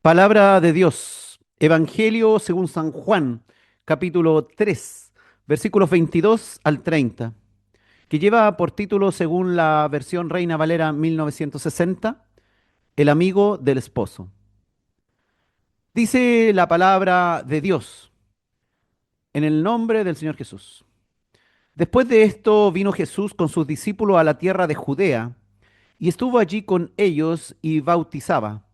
Palabra de Dios, Evangelio según San Juan, capítulo 3, versículos 22 al 30, que lleva por título, según la versión Reina Valera 1960, El amigo del esposo. Dice la palabra de Dios, en el nombre del Señor Jesús. Después de esto vino Jesús con sus discípulos a la tierra de Judea y estuvo allí con ellos y bautizaba.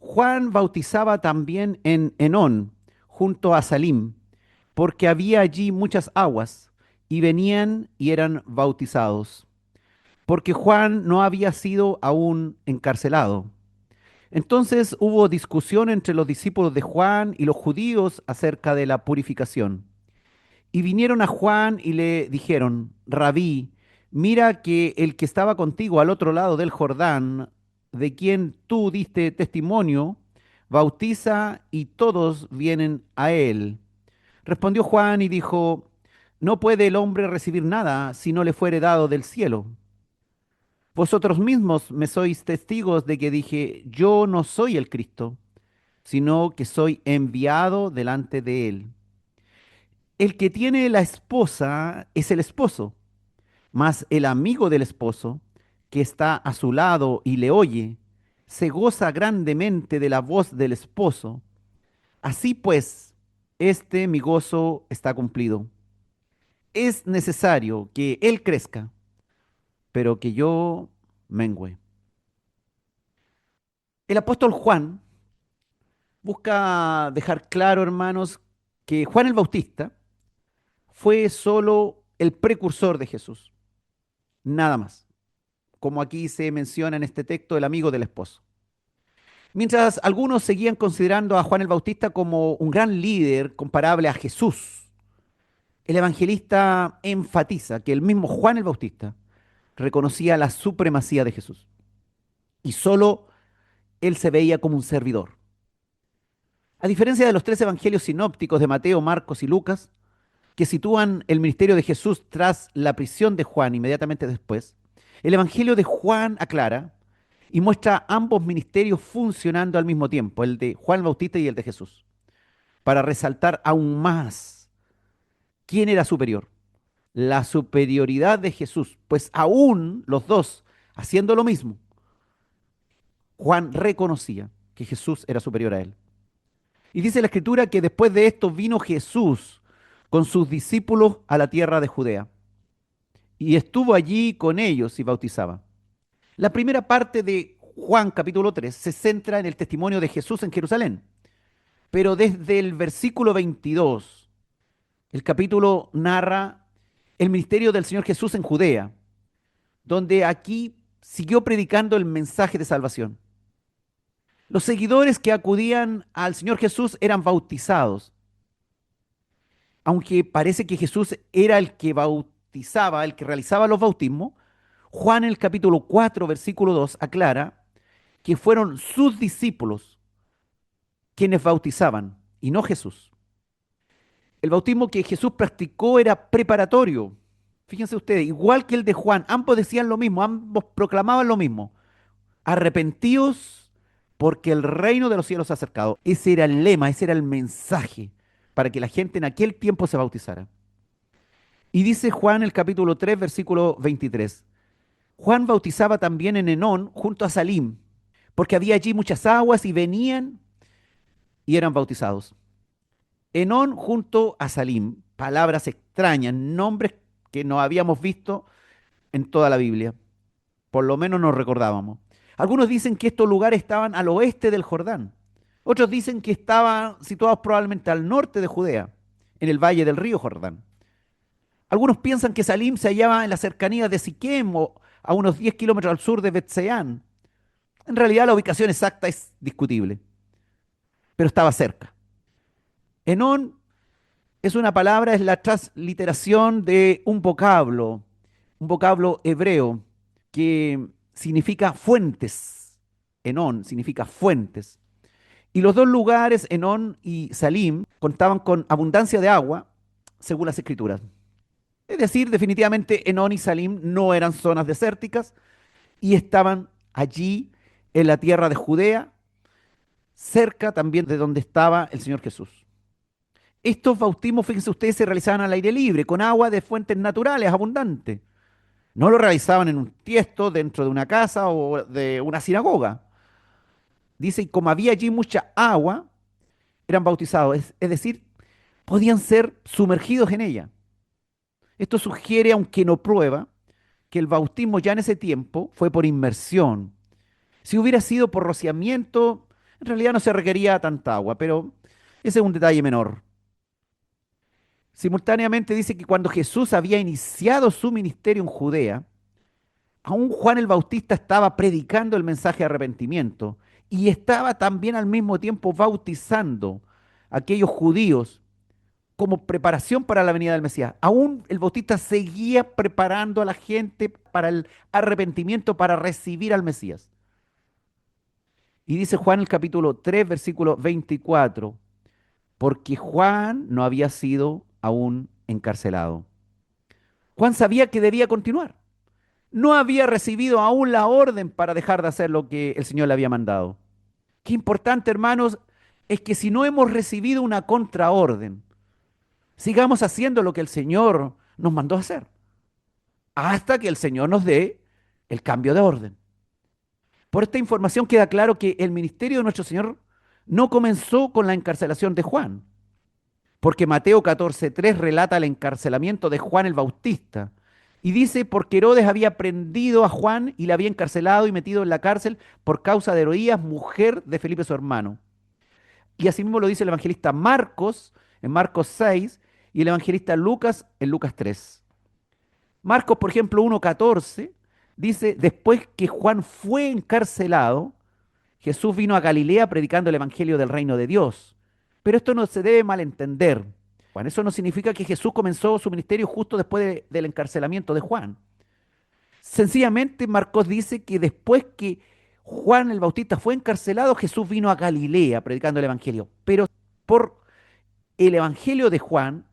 Juan bautizaba también en Enón, junto a Salim, porque había allí muchas aguas, y venían y eran bautizados, porque Juan no había sido aún encarcelado. Entonces hubo discusión entre los discípulos de Juan y los judíos acerca de la purificación. Y vinieron a Juan y le dijeron, Rabí, mira que el que estaba contigo al otro lado del Jordán, de quien tú diste testimonio, bautiza y todos vienen a él. Respondió Juan y dijo, no puede el hombre recibir nada si no le fuere dado del cielo. Vosotros mismos me sois testigos de que dije, yo no soy el Cristo, sino que soy enviado delante de él. El que tiene la esposa es el esposo, mas el amigo del esposo, que está a su lado y le oye, se goza grandemente de la voz del esposo. Así pues, este mi gozo está cumplido. Es necesario que él crezca, pero que yo mengüe. El apóstol Juan busca dejar claro, hermanos, que Juan el Bautista fue solo el precursor de Jesús, nada más, como aquí se menciona en este texto, el amigo del esposo. Mientras algunos seguían considerando a Juan el Bautista como un gran líder comparable a Jesús, el evangelista enfatiza que el mismo Juan el Bautista reconocía la supremacía de Jesús y solo él se veía como un servidor. A diferencia de los tres evangelios sinópticos de Mateo, Marcos y Lucas, que sitúan el ministerio de Jesús tras la prisión de Juan inmediatamente después, el evangelio de Juan aclara y muestra ambos ministerios funcionando al mismo tiempo, el de Juan el Bautista y el de Jesús, para resaltar aún más quién era superior, la superioridad de Jesús, pues aún los dos haciendo lo mismo, Juan reconocía que Jesús era superior a él. Y dice la escritura que después de esto vino Jesús con sus discípulos a la tierra de Judea y estuvo allí con ellos y bautizaba. La primera parte de Juan capítulo 3 se centra en el testimonio de Jesús en Jerusalén, pero desde el versículo 22 el capítulo narra el ministerio del Señor Jesús en Judea, donde aquí siguió predicando el mensaje de salvación. Los seguidores que acudían al Señor Jesús eran bautizados, aunque parece que Jesús era el que bautizaba, el que realizaba los bautismos. Juan en el capítulo 4, versículo 2 aclara que fueron sus discípulos quienes bautizaban y no Jesús. El bautismo que Jesús practicó era preparatorio. Fíjense ustedes, igual que el de Juan, ambos decían lo mismo, ambos proclamaban lo mismo. Arrepentíos porque el reino de los cielos se ha acercado. Ese era el lema, ese era el mensaje para que la gente en aquel tiempo se bautizara. Y dice Juan el capítulo 3, versículo 23. Juan bautizaba también en Enón junto a Salim, porque había allí muchas aguas y venían y eran bautizados. Enón junto a Salim, palabras extrañas, nombres que no habíamos visto en toda la Biblia, por lo menos nos recordábamos. Algunos dicen que estos lugares estaban al oeste del Jordán, otros dicen que estaban situados probablemente al norte de Judea, en el valle del río Jordán. Algunos piensan que Salim se hallaba en la cercanía de Siquem o a unos 10 kilómetros al sur de Betseán. En realidad la ubicación exacta es discutible, pero estaba cerca. Enón es una palabra, es la transliteración de un vocablo hebreo que significa fuentes. Enón significa fuentes. Y los dos lugares, Enón y Salim, contaban con abundancia de agua, según las escrituras. Es decir, definitivamente Enón y Salim no eran zonas desérticas y estaban allí en la tierra de Judea, cerca también de donde estaba el Señor Jesús. Estos bautismos, fíjense ustedes, se realizaban al aire libre, con agua de fuentes naturales abundantes. No lo realizaban en un tiesto, dentro de una casa o de una sinagoga. Dice, y como había allí mucha agua, eran bautizados. Es decir, podían ser sumergidos en ella. Esto sugiere, aunque no prueba, que el bautismo ya en ese tiempo fue por inmersión. Si hubiera sido por rociamiento, en realidad no se requería tanta agua, pero ese es un detalle menor. Simultáneamente dice que cuando Jesús había iniciado su ministerio en Judea, aún Juan el Bautista estaba predicando el mensaje de arrepentimiento y estaba también al mismo tiempo bautizando a aquellos judíos como preparación para la venida del Mesías. Aún el Bautista seguía preparando a la gente para el arrepentimiento, para recibir al Mesías. Y dice Juan el capítulo 3, versículo 24, porque Juan no había sido aún encarcelado. Juan sabía que debía continuar. No había recibido aún la orden para dejar de hacer lo que el Señor le había mandado. Qué importante, hermanos, es que si no hemos recibido una contraorden, sigamos haciendo lo que el Señor nos mandó a hacer, hasta que el Señor nos dé el cambio de orden. Por esta información queda claro que el ministerio de nuestro Señor no comenzó con la encarcelación de Juan, porque Mateo 14:3 relata el encarcelamiento de Juan el Bautista. Y dice, porque Herodes había prendido a Juan y le había encarcelado y metido en la cárcel por causa de Herodías, mujer de Felipe su hermano. Y asimismo lo dice el evangelista Marcos en Marcos 6 y el evangelista Lucas en Lucas 3. Marcos, por ejemplo, 1:14 dice, después que Juan fue encarcelado, Jesús vino a Galilea predicando el evangelio del reino de Dios. Pero esto no se debe malentender. Juan, eso no significa que Jesús comenzó su ministerio justo después del encarcelamiento de Juan. Sencillamente Marcos dice que después que Juan el Bautista fue encarcelado, Jesús vino a Galilea predicando el evangelio. Pero por el evangelio de Juan,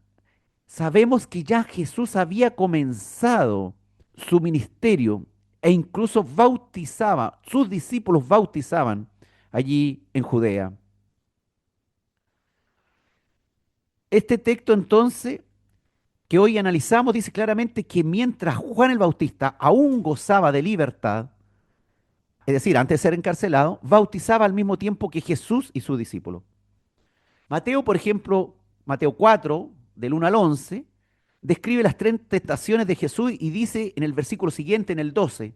sabemos que ya Jesús había comenzado su ministerio e incluso bautizaba, sus discípulos bautizaban allí en Judea. Este texto entonces que hoy analizamos dice claramente que mientras Juan el Bautista aún gozaba de libertad, es decir, antes de ser encarcelado, bautizaba al mismo tiempo que Jesús y sus discípulos. Mateo, por ejemplo, Mateo 4, del 1 al 11, describe las tres tentaciones de Jesús y dice en el versículo siguiente, en el 12,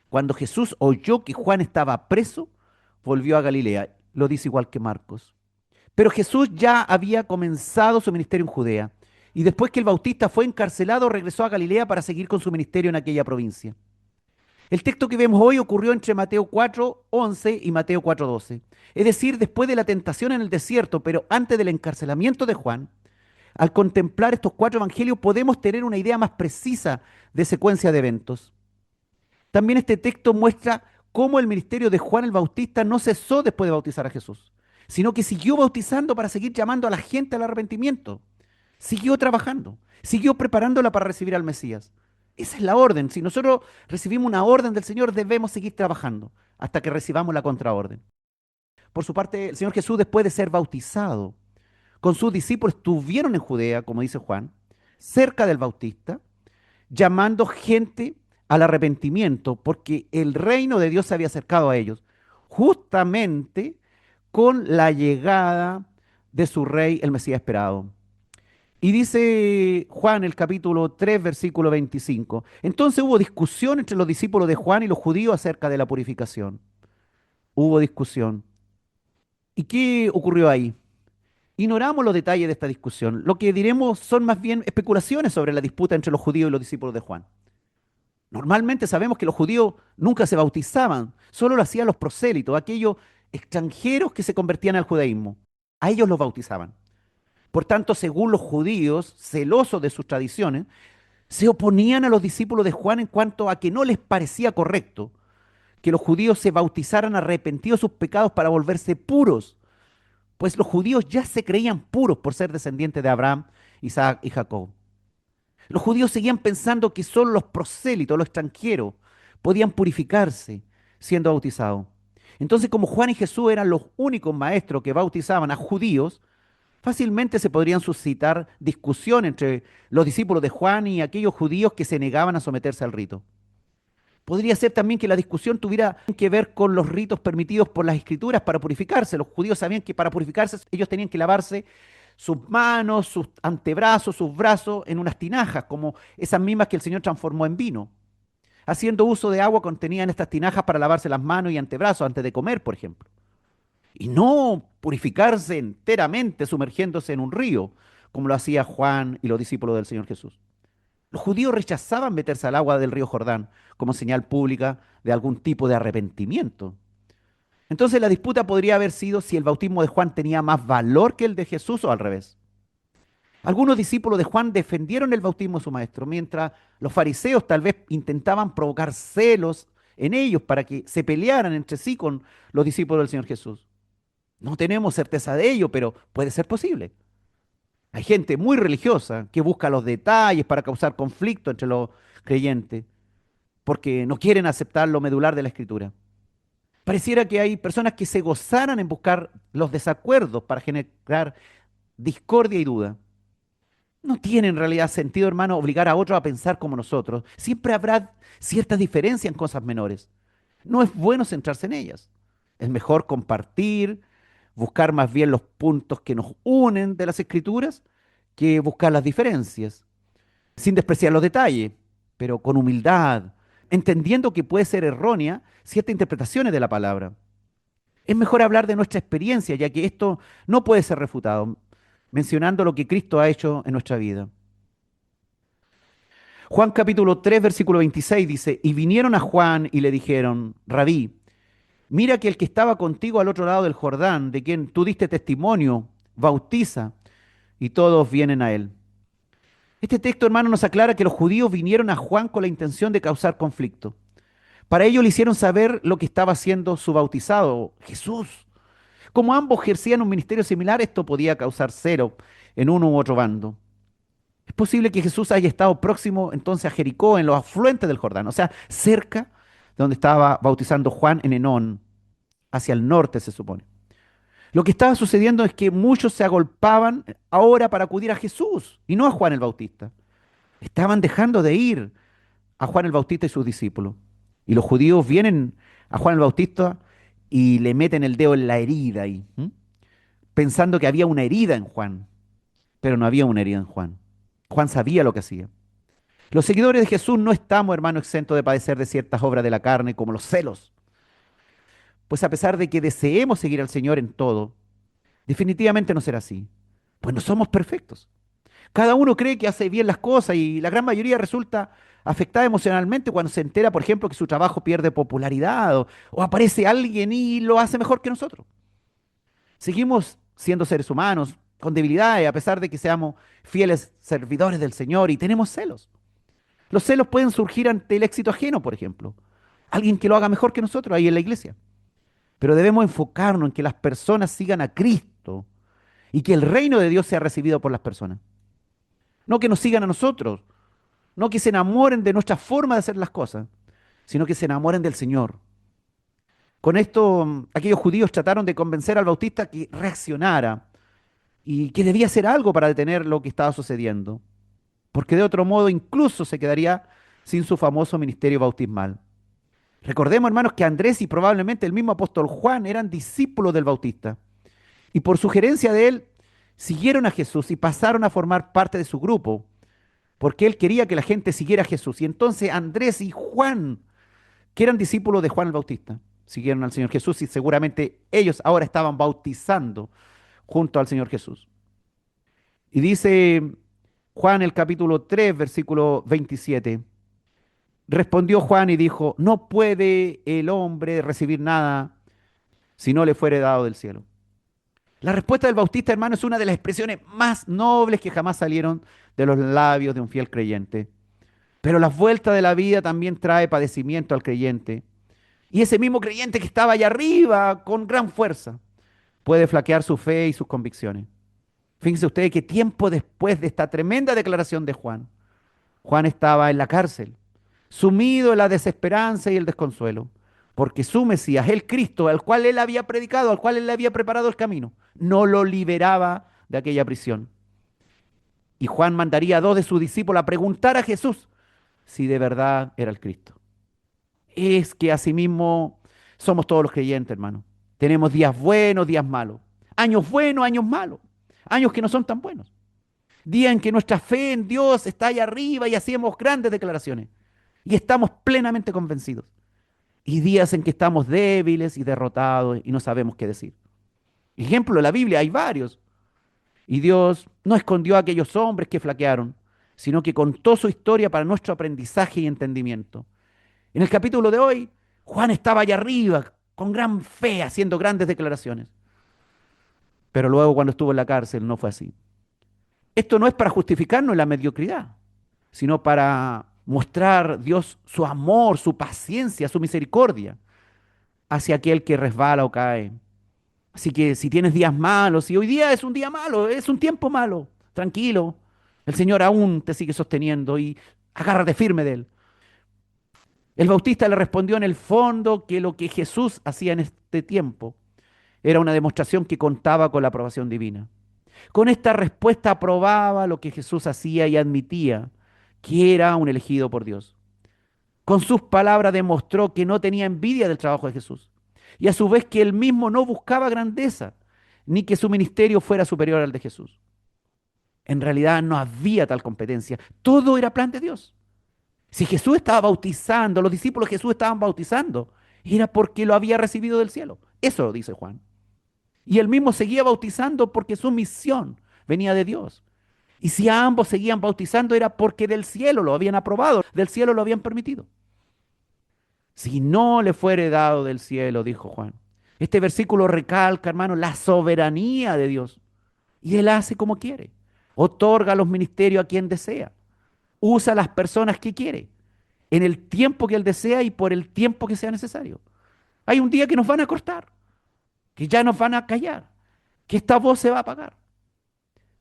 cuando Jesús oyó que Juan estaba preso, volvió a Galilea. Lo dice igual que Marcos. Pero Jesús ya había comenzado su ministerio en Judea. Y después que el Bautista fue encarcelado, regresó a Galilea para seguir con su ministerio en aquella provincia. El texto que vemos hoy ocurrió entre Mateo 4:11 y Mateo 4:12. Es decir, después de la tentación en el desierto, pero antes del encarcelamiento de Juan, al contemplar estos cuatro evangelios podemos tener una idea más precisa de secuencia de eventos. También este texto muestra cómo el ministerio de Juan el Bautista no cesó después de bautizar a Jesús, sino que siguió bautizando para seguir llamando a la gente al arrepentimiento. Siguió trabajando, siguió preparándola para recibir al Mesías. Esa es la orden. Si nosotros recibimos una orden del Señor, debemos seguir trabajando hasta que recibamos la contraorden. Por su parte, el Señor Jesús, después de ser bautizado, con sus discípulos estuvieron en Judea, como dice Juan, cerca del Bautista, llamando gente al arrepentimiento, porque el reino de Dios se había acercado a ellos, justamente con la llegada de su rey, el Mesías esperado. Y dice Juan, el capítulo 3, versículo 25. Entonces hubo discusión entre los discípulos de Juan y los judíos acerca de la purificación. Hubo discusión. ¿Y qué ocurrió ahí? Ignoramos los detalles de esta discusión. Lo que diremos son más bien especulaciones sobre la disputa entre los judíos y los discípulos de Juan. Normalmente sabemos que los judíos nunca se bautizaban, solo lo hacían los prosélitos, aquellos extranjeros que se convertían al judaísmo. A ellos los bautizaban. Por tanto, según los judíos, celosos de sus tradiciones, se oponían a los discípulos de Juan en cuanto a que no les parecía correcto que los judíos se bautizaran arrepentidos de sus pecados para volverse puros, pues los judíos ya se creían puros por ser descendientes de Abraham, Isaac y Jacob. Los judíos seguían pensando que solo los prosélitos, los extranjeros, podían purificarse siendo bautizados. Entonces, como Juan y Jesús eran los únicos maestros que bautizaban a judíos, fácilmente se podrían suscitar discusión entre los discípulos de Juan y aquellos judíos que se negaban a someterse al rito. Podría ser también que la discusión tuviera que ver con los ritos permitidos por las escrituras para purificarse. Los judíos sabían que para purificarse ellos tenían que lavarse sus manos, sus antebrazos, sus brazos en unas tinajas, como esas mismas que el Señor transformó en vino, haciendo uso de agua contenida en estas tinajas para lavarse las manos y antebrazos antes de comer, por ejemplo. Y no purificarse enteramente sumergiéndose en un río, como lo hacía Juan y los discípulos del Señor Jesús. Los judíos rechazaban meterse al agua del río Jordán como señal pública de algún tipo de arrepentimiento. Entonces la disputa podría haber sido si el bautismo de Juan tenía más valor que el de Jesús o al revés. Algunos discípulos de Juan defendieron el bautismo de su maestro, mientras los fariseos tal vez intentaban provocar celos en ellos para que se pelearan entre sí con los discípulos del Señor Jesús. No tenemos certeza de ello, pero puede ser posible. Hay gente muy religiosa que busca los detalles para causar conflicto entre los creyentes, porque no quieren aceptar lo medular de la Escritura. Pareciera que hay personas que se gozaran en buscar los desacuerdos para generar discordia y duda. No tiene en realidad sentido, hermano, obligar a otros a pensar como nosotros. Siempre habrá ciertas diferencias en cosas menores. No es bueno centrarse en ellas. Es mejor compartir, buscar más bien los puntos que nos unen de las escrituras que buscar las diferencias, sin despreciar los detalles, pero con humildad, entendiendo que puede ser errónea ciertas interpretaciones de la palabra. Es mejor hablar de nuestra experiencia, ya que esto no puede ser refutado, mencionando lo que Cristo ha hecho en nuestra vida. Juan capítulo 3, versículo 26 dice, y vinieron a Juan y le dijeron, Rabí, mira que el que estaba contigo al otro lado del Jordán, de quien tú diste testimonio, bautiza, y todos vienen a él. Este texto, hermano, nos aclara que los judíos vinieron a Juan con la intención de causar conflicto. Para ello le hicieron saber lo que estaba haciendo su bautizado, Jesús. Como ambos ejercían un ministerio similar, esto podía causar celo en uno u otro bando. Es posible que Jesús haya estado próximo entonces a Jericó, en los afluentes del Jordán, o sea, cerca de donde estaba bautizando Juan en Enón, hacia el norte se supone. Lo que estaba sucediendo es que muchos se agolpaban ahora para acudir a Jesús y no a Juan el Bautista. Estaban dejando de ir a Juan el Bautista y sus discípulos. Y los judíos vienen a Juan el Bautista y le meten el dedo en la herida ahí, pensando que había una herida en Juan, pero no había una herida en Juan. Juan sabía lo que hacía. Los seguidores de Jesús no estamos, hermano, exentos de padecer de ciertas obras de la carne, como los celos. Pues a pesar de que deseemos seguir al Señor en todo, definitivamente no será así. Pues no somos perfectos. Cada uno cree que hace bien las cosas y la gran mayoría resulta afectada emocionalmente cuando se entera, por ejemplo, que su trabajo pierde popularidad o aparece alguien y lo hace mejor que nosotros. Seguimos siendo seres humanos con debilidades a pesar de que seamos fieles servidores del Señor y tenemos celos. Los celos pueden surgir ante el éxito ajeno, por ejemplo. Alguien que lo haga mejor que nosotros ahí en la iglesia. Pero debemos enfocarnos en que las personas sigan a Cristo y que el reino de Dios sea recibido por las personas. No que nos sigan a nosotros, no que se enamoren de nuestra forma de hacer las cosas, sino que se enamoren del Señor. Con esto, aquellos judíos trataron de convencer al Bautista que reaccionara y que debía hacer algo para detener lo que estaba sucediendo, porque de otro modo incluso se quedaría sin su famoso ministerio bautismal. Recordemos, hermanos, que Andrés y probablemente el mismo apóstol Juan eran discípulos del Bautista y por sugerencia de él siguieron a Jesús y pasaron a formar parte de su grupo, porque él quería que la gente siguiera a Jesús. Y entonces Andrés y Juan, que eran discípulos de Juan el Bautista, siguieron al Señor Jesús y seguramente ellos ahora estaban bautizando junto al Señor Jesús. Y dice Juan el capítulo 3, versículo 27. Respondió Juan y dijo, no puede el hombre recibir nada si no le fuere dado del cielo. La respuesta del Bautista, hermano, es una de las expresiones más nobles que jamás salieron de los labios de un fiel creyente. Pero las vueltas de la vida también trae padecimiento al creyente. Y ese mismo creyente que estaba allá arriba con gran fuerza puede flaquear su fe y sus convicciones. Fíjense ustedes que tiempo después de esta tremenda declaración de Juan, Juan estaba en la cárcel, sumido en la desesperanza y el desconsuelo, porque su Mesías, el Cristo, al cual él había predicado, al cual él le había preparado el camino, no lo liberaba de aquella prisión. Y Juan mandaría a dos de sus discípulos a preguntar a Jesús si de verdad era el Cristo. Es que asimismo somos todos los creyentes, hermano. Tenemos días buenos, días malos. Años buenos, años malos. Años que no son tan buenos. Días en que nuestra fe en Dios está allá arriba y hacemos grandes declaraciones. Y estamos plenamente convencidos. Y días en que estamos débiles y derrotados y no sabemos qué decir. Ejemplo de la Biblia, hay varios. Y Dios no escondió a aquellos hombres que flaquearon, sino que contó su historia para nuestro aprendizaje y entendimiento. En el capítulo de hoy, Juan estaba allá arriba, con gran fe, haciendo grandes declaraciones. Pero luego cuando estuvo en la cárcel no fue así. Esto no es para justificarnos en la mediocridad, sino para mostrar Dios su amor, su paciencia, su misericordia hacia aquel que resbala o cae. Así que si tienes días malos, si hoy día es un día malo, es un tiempo malo, tranquilo. El Señor aún te sigue sosteniendo y agárrate firme de Él. El Bautista le respondió en el fondo que lo que Jesús hacía en este tiempo era una demostración que contaba con la aprobación divina. Con esta respuesta aprobaba lo que Jesús hacía y admitía que era un elegido por Dios. Con sus palabras demostró que no tenía envidia del trabajo de Jesús y a su vez que él mismo no buscaba grandeza ni que su ministerio fuera superior al de Jesús. En realidad no había tal competencia, todo era plan de Dios. Si Jesús estaba bautizando, los discípulos de Jesús estaban bautizando, era porque lo había recibido del cielo. Eso lo dice Juan. Y él mismo seguía bautizando porque su misión venía de Dios. Y si a ambos seguían bautizando era porque del cielo lo habían aprobado, del cielo lo habían permitido. Si no le fuere dado del cielo, dijo Juan. Este versículo recalca, hermano, la soberanía de Dios. Y Él hace como quiere. Otorga los ministerios a quien desea. Usa las personas que quiere. En el tiempo que Él desea y por el tiempo que sea necesario. Hay un día que nos van a cortar, que ya nos van a callar, que esta voz se va a apagar.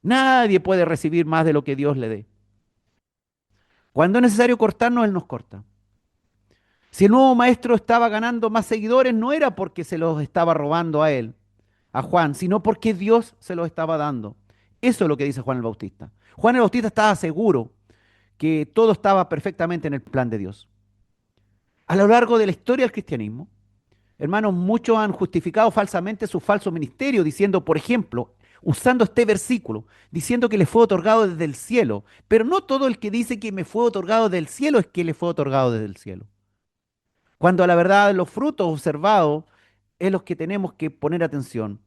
Nadie puede recibir más de lo que Dios le dé. Cuando es necesario cortarnos, Él nos corta. Si el nuevo maestro estaba ganando más seguidores, no era porque se los estaba robando a él, a Juan, sino porque Dios se los estaba dando. Eso es lo que dice Juan el Bautista. Juan el Bautista estaba seguro que todo estaba perfectamente en el plan de Dios. A lo largo de la historia del cristianismo, hermanos, muchos han justificado falsamente su falso ministerio, diciendo, por ejemplo, usando este versículo, diciendo que le fue otorgado desde el cielo. Pero no todo el que dice que me fue otorgado del cielo es que le fue otorgado desde el cielo. Cuando a la verdad los frutos observados es los que tenemos que poner atención.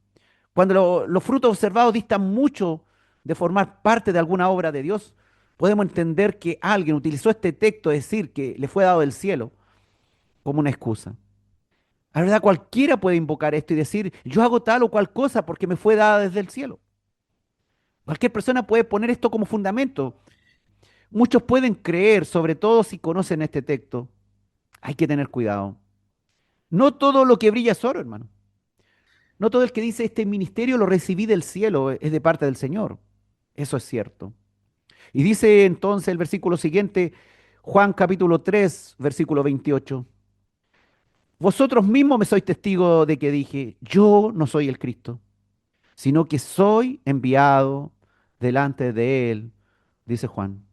Cuando los frutos observados distan mucho de formar parte de alguna obra de Dios, podemos entender que alguien utilizó este texto, es decir, que le fue dado del cielo, como una excusa. La verdad, cualquiera puede invocar esto y decir, yo hago tal o cual cosa porque me fue dada desde el cielo. Cualquier persona puede poner esto como fundamento. Muchos pueden creer, sobre todo si conocen este texto. Hay que tener cuidado. No todo lo que brilla es oro, hermano. No todo el que dice este ministerio lo recibí del cielo es de parte del Señor. Eso es cierto. Y dice entonces el versículo siguiente, Juan capítulo 3, versículo 28. Vosotros mismos me sois testigo de que dije, yo no soy el Cristo, sino que soy enviado delante de él, dice Juan.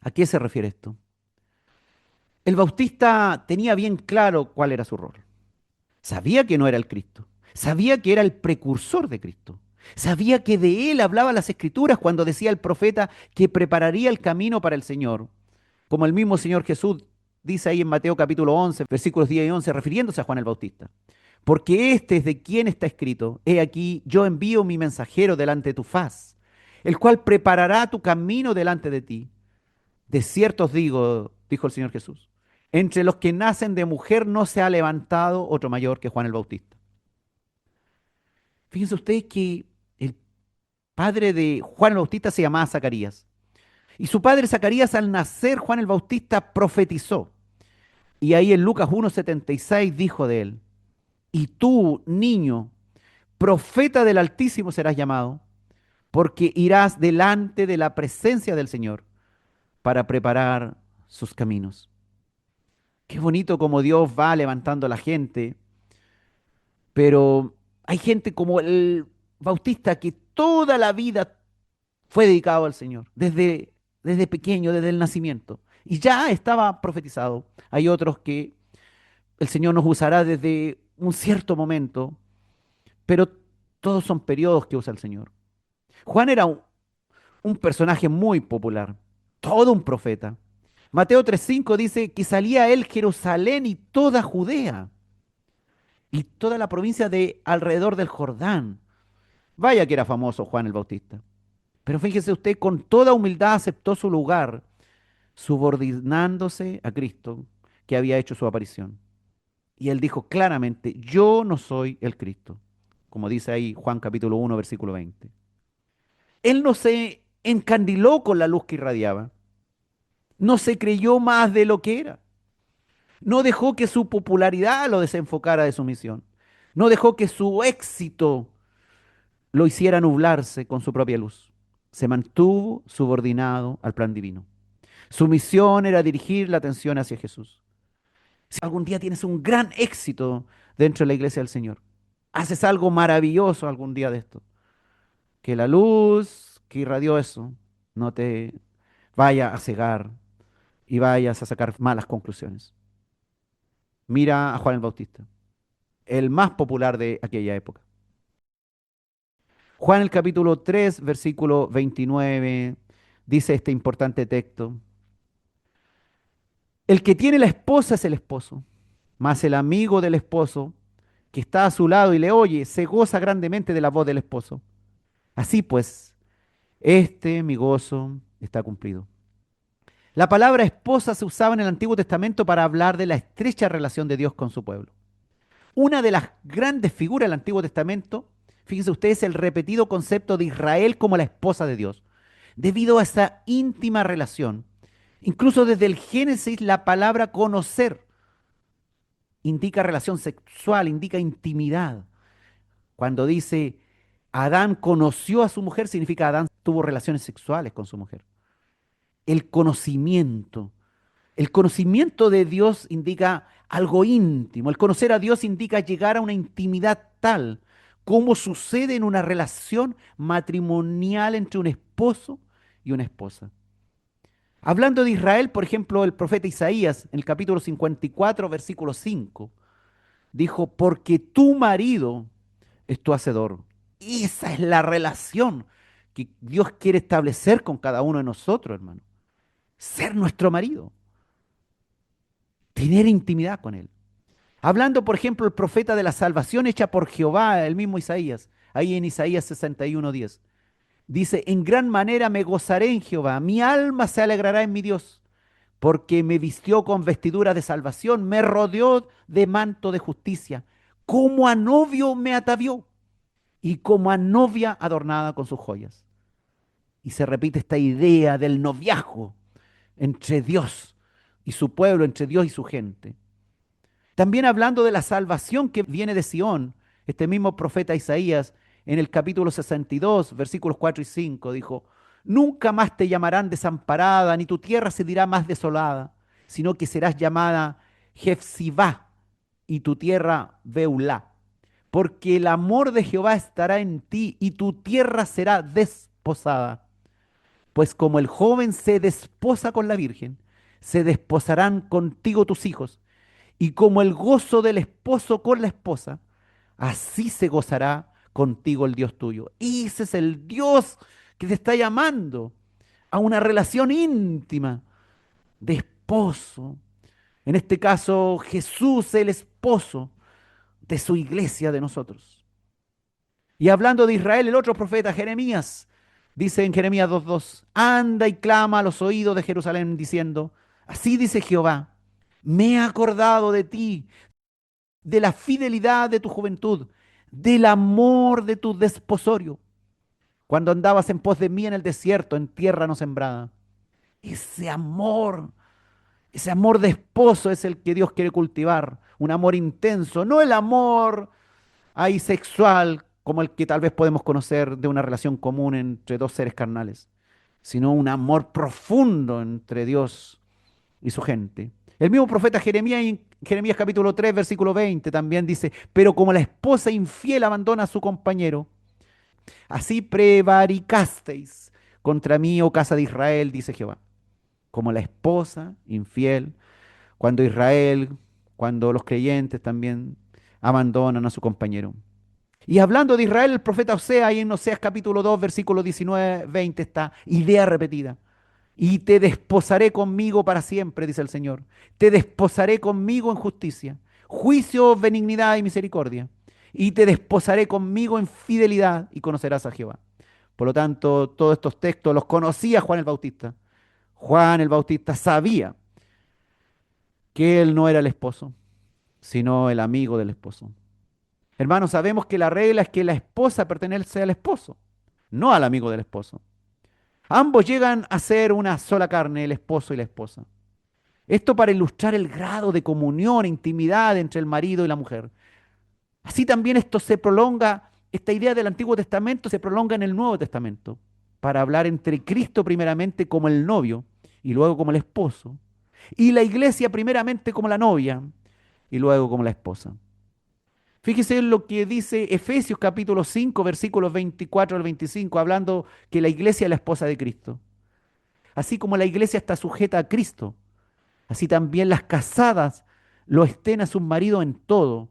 ¿A qué se refiere esto? El Bautista tenía bien claro cuál era su rol. Sabía que no era el Cristo. Sabía que era el precursor de Cristo. Sabía que de él hablaba las Escrituras cuando decía el profeta que prepararía el camino para el Señor. Como el mismo Señor Jesús dice ahí en Mateo capítulo 11, versículos 10 y 11, refiriéndose a Juan el Bautista. Porque este es de quien está escrito, he aquí, yo envío mi mensajero delante de tu faz, el cual preparará tu camino delante de ti. De cierto os digo, dijo el Señor Jesús, entre los que nacen de mujer no se ha levantado otro mayor que Juan el Bautista. Fíjense ustedes que el padre de Juan el Bautista se llamaba Zacarías. Y su padre Zacarías al nacer Juan el Bautista profetizó. Y ahí en Lucas 1:76 dijo de él, y tú, niño, profeta del Altísimo serás llamado, porque irás delante de la presencia del Señor para preparar sus caminos. Qué bonito como Dios va levantando a la gente, pero hay gente como el Bautista que toda la vida fue dedicado al Señor, desde pequeño, desde el nacimiento. Y ya estaba profetizado. Hay otros que el Señor nos usará desde un cierto momento, pero todos son periodos que usa el Señor. Juan era un personaje muy popular, todo un profeta. Mateo 3:5 dice que salía él Jerusalén y toda Judea y toda la provincia de alrededor del Jordán. Vaya que era famoso Juan el Bautista. Pero fíjese usted, con toda humildad aceptó su lugar, subordinándose a Cristo, que había hecho su aparición. Y él dijo claramente, yo no soy el Cristo, como dice ahí Juan capítulo 1, versículo 20. Él no se encandiló con la luz que irradiaba, no se creyó más de lo que era, no dejó que su popularidad lo desenfocara de su misión, no dejó que su éxito lo hiciera nublarse con su propia luz. Se mantuvo subordinado al plan divino. Su misión era dirigir la atención hacia Jesús. Si algún día tienes un gran éxito dentro de la iglesia del Señor, haces algo maravilloso algún día de esto, que la luz que irradió eso no te vaya a cegar y vayas a sacar malas conclusiones. Mira a Juan el Bautista, el más popular de aquella época. Juan el capítulo 3, versículo 29, dice este importante texto. El que tiene la esposa es el esposo, mas el amigo del esposo que está a su lado y le oye, se goza grandemente de la voz del esposo. Así pues, este mi gozo está cumplido. La palabra esposa se usaba en el Antiguo Testamento para hablar de la estrecha relación de Dios con su pueblo. Una de las grandes figuras del Antiguo Testamento, fíjense ustedes, el repetido concepto de Israel como la esposa de Dios. Debido a esa íntima relación, incluso desde el Génesis, la palabra conocer indica relación sexual, indica intimidad. Cuando dice Adán conoció a su mujer, significa Adán tuvo relaciones sexuales con su mujer. El conocimiento. El conocimiento de Dios indica algo íntimo. El conocer a Dios indica llegar a una intimidad tal como sucede en una relación matrimonial entre un esposo y una esposa. Hablando de Israel, por ejemplo, el profeta Isaías, en el capítulo 54, versículo 5, dijo, porque tu marido es tu hacedor. Esa es la relación que Dios quiere establecer con cada uno de nosotros, hermano. Ser nuestro marido, tener intimidad con Él. Hablando, por ejemplo, el profeta de la salvación hecha por Jehová, el mismo Isaías, ahí en Isaías 61:10. Dice, en gran manera me gozaré en Jehová, mi alma se alegrará en mi Dios, porque me vistió con vestidura de salvación, me rodeó de manto de justicia, como a novio me atavió y como a novia adornada con sus joyas. Y se repite esta idea del noviazgo entre Dios y su pueblo, entre Dios y su gente. También hablando de la salvación que viene de Sión, este mismo profeta Isaías, en el capítulo 62, versículos 4 y 5, dijo, nunca más te llamarán desamparada, ni tu tierra se dirá más desolada, sino que serás llamada Jefzibá y tu tierra Beulá, porque el amor de Jehová estará en ti y tu tierra será desposada. Pues como el joven se desposa con la virgen, se desposarán contigo tus hijos, y como el gozo del esposo con la esposa, así se gozará contigo el Dios tuyo. Y ese es el Dios que te está llamando a una relación íntima de esposo. En este caso, Jesús, el esposo de su iglesia, de nosotros. Y hablando de Israel, el otro profeta, Jeremías, dice en Jeremías 2:2, anda y clama a los oídos de Jerusalén diciendo, así dice Jehová, me he acordado de ti, de la fidelidad de tu juventud, del amor de tu desposorio, cuando andabas en pos de mí en el desierto, en tierra no sembrada. Ese amor de esposo es el que Dios quiere cultivar, un amor intenso, no el amor ahí sexual como el que tal vez podemos conocer de una relación común entre dos seres carnales, sino un amor profundo entre Dios y su gente. El mismo profeta Jeremías, en Jeremías capítulo 3, versículo 20, también dice, pero como la esposa infiel abandona a su compañero, así prevaricasteis contra mí, oh casa de Israel, dice Jehová. Como la esposa infiel, cuando Israel, cuando los creyentes también abandonan a su compañero. Y hablando de Israel, el profeta Osea, ahí en Oseas capítulo 2, versículo 19, 20, está idea repetida. Y te desposaré conmigo para siempre, dice el Señor. Te desposaré conmigo en justicia, juicio, benignidad y misericordia. Y te desposaré conmigo en fidelidad y conocerás a Jehová. Por lo tanto, todos estos textos los conocía Juan el Bautista. Juan el Bautista sabía que él no era el esposo, sino el amigo del esposo. Hermanos, sabemos que la regla es que la esposa pertenece al esposo, no al amigo del esposo. Ambos llegan a ser una sola carne, el esposo y la esposa. Esto para ilustrar el grado de comunión e intimidad entre el marido y la mujer. Así también esto se prolonga, esta idea del Antiguo Testamento se prolonga en el Nuevo Testamento, para hablar entre Cristo primeramente como el novio y luego como el esposo, y la iglesia primeramente como la novia y luego como la esposa. Fíjese en lo que dice Efesios capítulo 5, versículos 24 al 25, hablando que la iglesia es la esposa de Cristo. Así como la iglesia está sujeta a Cristo, así también las casadas lo estén a sus maridos en todo.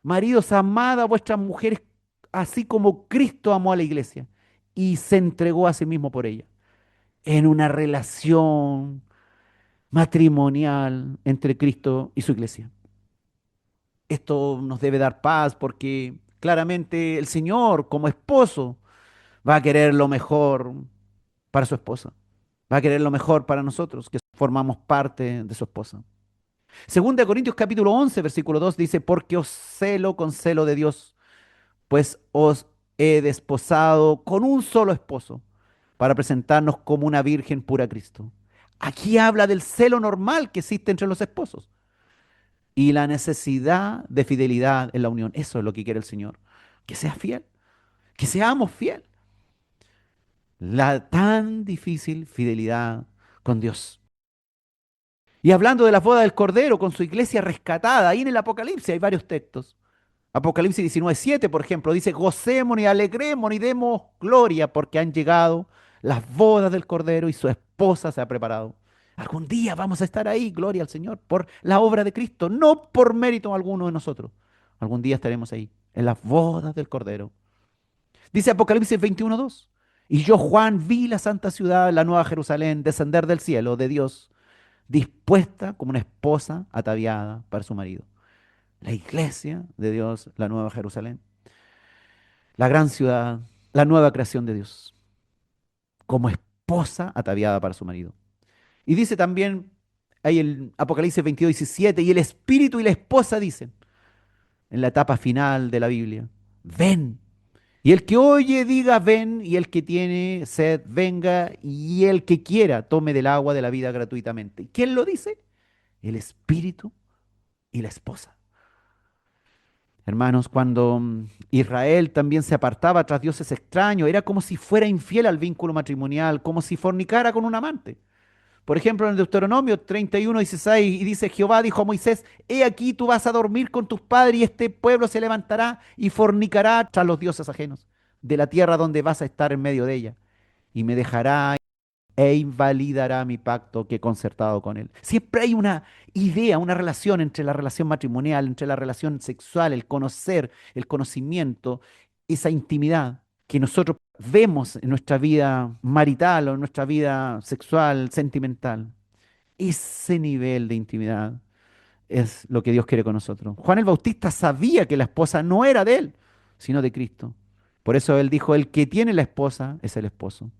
Maridos, amad a vuestras mujeres así como Cristo amó a la iglesia y se entregó a sí mismo por ella, en una relación matrimonial entre Cristo y su iglesia. Esto nos debe dar paz porque claramente el Señor como esposo va a querer lo mejor para su esposa. Va a querer lo mejor para nosotros, que formamos parte de su esposa. Segunda de Corintios capítulo 11, versículo 2 dice, porque os celo con celo de Dios, pues os he desposado con un solo esposo, para presentarnos como una virgen pura a Cristo. Aquí habla del celo normal que existe entre los esposos y la necesidad de fidelidad en la unión. Eso es lo que quiere el Señor. Que seas fiel, que seamos fiel. La tan difícil fidelidad con Dios. Y hablando de la boda del Cordero con su iglesia rescatada, ahí en el Apocalipsis hay varios textos. Apocalipsis 19:7, por ejemplo, dice, gocémonos y alegremos y demos gloria porque han llegado las bodas del Cordero y su esposa se ha preparado. Algún día vamos a estar ahí, gloria al Señor, por la obra de Cristo, no por mérito alguno de nosotros. Algún día estaremos ahí, en las bodas del Cordero. Dice Apocalipsis 21:2, y yo, Juan, vi la santa ciudad, la nueva Jerusalén, descender del cielo de Dios, dispuesta como una esposa ataviada para su marido. La iglesia de Dios, la nueva Jerusalén, la gran ciudad, la nueva creación de Dios, como esposa ataviada para su marido. Y dice también, ahí el Apocalipsis 22:17, y el espíritu y la esposa dicen, en la etapa final de la Biblia, ven. Y el que oye diga, ven, y el que tiene sed, venga, y el que quiera, tome del agua de la vida gratuitamente. ¿Y quién lo dice? El espíritu y la esposa. Hermanos, cuando Israel también se apartaba tras dioses extraños, era como si fuera infiel al vínculo matrimonial, como si fornicara con un amante. Por ejemplo, en el Deuteronomio 31:16, y dice, Jehová dijo a Moisés, he aquí tú vas a dormir con tus padres y este pueblo se levantará y fornicará tras los dioses ajenos de la tierra donde vas a estar en medio de ella. Y me dejará e invalidará mi pacto que he concertado con él. Siempre hay una idea, una relación entre la relación matrimonial, entre la relación sexual, el conocer, el conocimiento, esa intimidad que nosotros vemos en nuestra vida marital o en nuestra vida sexual, sentimental. Ese nivel de intimidad es lo que Dios quiere con nosotros. Juan el Bautista sabía que la esposa no era de él, sino de Cristo. Por eso él dijo, el que tiene la esposa es el esposo.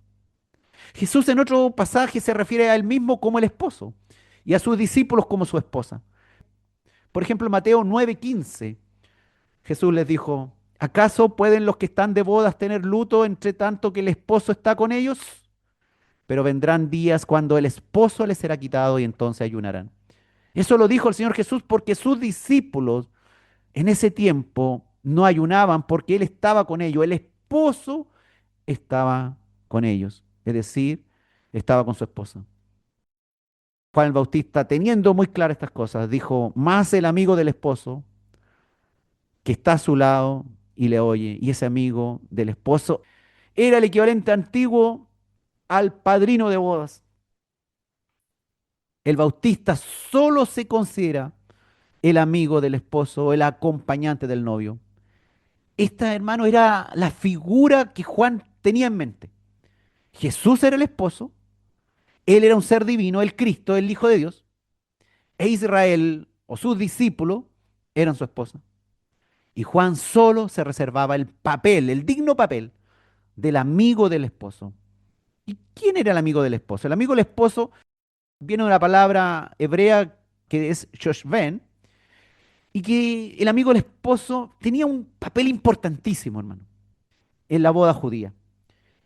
Jesús en otro pasaje se refiere a él mismo como el esposo y a sus discípulos como su esposa. Por ejemplo, en Mateo 9:15, Jesús les dijo, ¿acaso pueden los que están de bodas tener luto entre tanto que el esposo está con ellos? Pero vendrán días cuando el esposo les será quitado y entonces ayunarán. Eso lo dijo el Señor Jesús porque sus discípulos en ese tiempo no ayunaban porque Él estaba con ellos. El esposo estaba con ellos, es decir, estaba con su esposa. Juan el Bautista, teniendo muy claras estas cosas, dijo, más el amigo del esposo que está a su lado y le oye, y ese amigo del esposo era el equivalente antiguo al padrino de bodas. El Bautista solo se considera el amigo del esposo o el acompañante del novio. Esta, hermano, era la figura que Juan tenía en mente. Jesús era el esposo, él era un ser divino, el Cristo, el Hijo de Dios, e Israel o sus discípulos eran su esposa. Y Juan solo se reservaba el papel, el digno papel del amigo del esposo. ¿Y quién era el amigo del esposo? El amigo del esposo viene de una palabra hebrea que es shoshven, y que el amigo del esposo tenía un papel importantísimo, hermano, en la boda judía.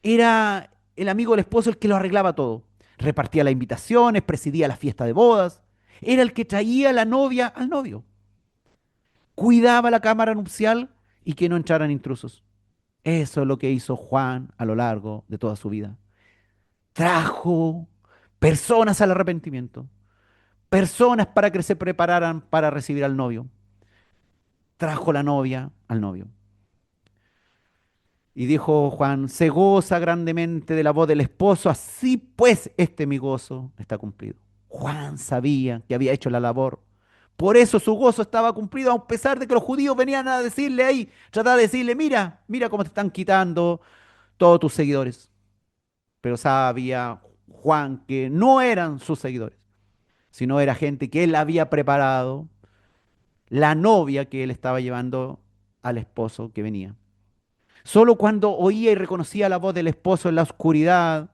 Era el amigo del esposo el que lo arreglaba todo. Repartía las invitaciones, presidía la fiesta de bodas. Era el que traía a la novia al novio. Cuidaba la cámara nupcial y que no entraran intrusos. Eso es lo que hizo Juan a lo largo de toda su vida. Trajo personas al arrepentimiento, personas para que se prepararan para recibir al novio. Trajo la novia al novio. Y dijo Juan, se goza grandemente de la voz del esposo, así pues este mi gozo está cumplido. Juan sabía que había hecho la labor. Por eso su gozo estaba cumplido, a pesar de que los judíos venían a decirle ahí, tratar de decirle, mira, mira cómo te están quitando todos tus seguidores. Pero sabía Juan que no eran sus seguidores, sino era gente que él había preparado, la novia que él estaba llevando al esposo que venía. Solo cuando oía y reconocía la voz del esposo en la oscuridad,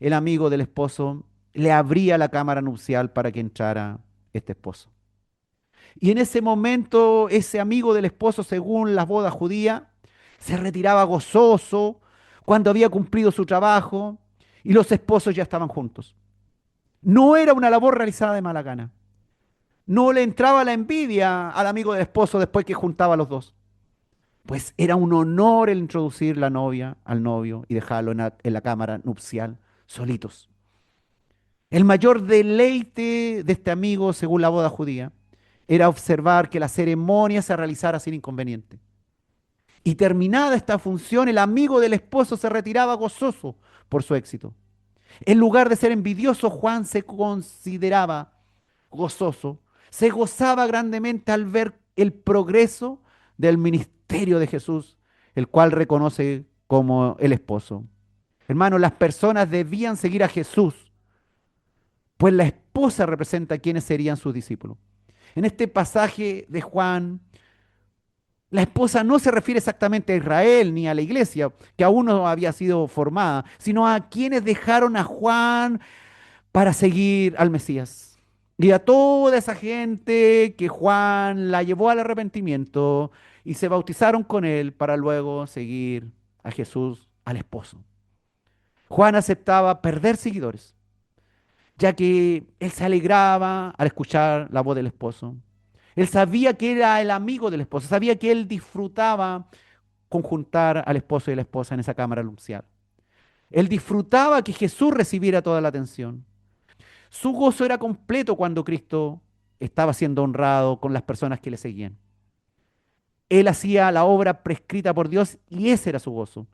el amigo del esposo le abría la cámara nupcial para que entrara este esposo. Y en ese momento, ese amigo del esposo, según las bodas judías, se retiraba gozoso cuando había cumplido su trabajo y los esposos ya estaban juntos. No era una labor realizada de mala gana. No le entraba la envidia al amigo del esposo después que juntaba a los dos. Pues era un honor el introducir la novia al novio y dejarlo en la cámara nupcial solitos. El mayor deleite de este amigo, según la boda judía, era observar que la ceremonia se realizara sin inconveniente. Y terminada esta función, el amigo del esposo se retiraba gozoso por su éxito. En lugar de ser envidioso, Juan se consideraba gozoso, se gozaba grandemente al ver el progreso del ministerio de Jesús, el cual reconoce como el esposo. Hermano, las personas debían seguir a Jesús, pues la esposa representa a quienes serían sus discípulos. En este pasaje de Juan, la esposa no se refiere exactamente a Israel ni a la iglesia, que aún no había sido formada, sino a quienes dejaron a Juan para seguir al Mesías. Y a toda esa gente que Juan la llevó al arrepentimiento y se bautizaron con él para luego seguir a Jesús, al esposo. Juan aceptaba perder seguidores, ya que él se alegraba al escuchar la voz del esposo. Él sabía que era el amigo del esposo, sabía que él disfrutaba conjuntar al esposo y a la esposa en esa cámara nupcial. Él disfrutaba que Jesús recibiera toda la atención. Su gozo era completo cuando Cristo estaba siendo honrado con las personas que le seguían. Él hacía la obra prescrita por Dios y ese era su gozo.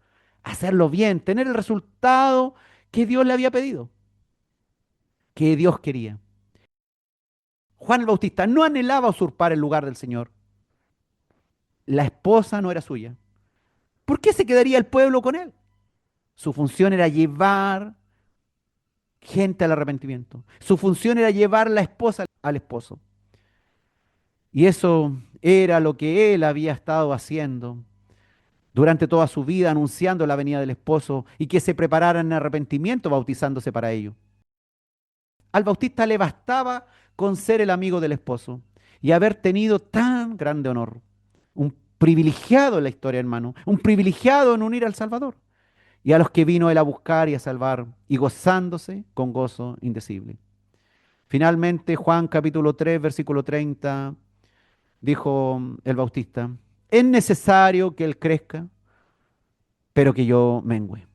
Hacerlo bien, tener el resultado que Dios le había pedido, que Dios quería. Juan el Bautista no anhelaba usurpar el lugar del Señor. La esposa no era suya. ¿Por qué se quedaría el pueblo con él? Su función era llevar gente al arrepentimiento. Su función era llevar la esposa al esposo. Y eso era lo que él había estado haciendo durante toda su vida, anunciando la venida del esposo y que se prepararan en arrepentimiento bautizándose para ello. Al Bautista le bastaba con ser el amigo del esposo y haber tenido tan grande honor. Un privilegiado en la historia, hermano. Un privilegiado en unir al Salvador. Y a los que vino él a buscar y a salvar, y gozándose con gozo indecible. Finalmente, Juan capítulo 3 versículo 30 dijo el Bautista, es necesario que él crezca, pero que yo mengüe.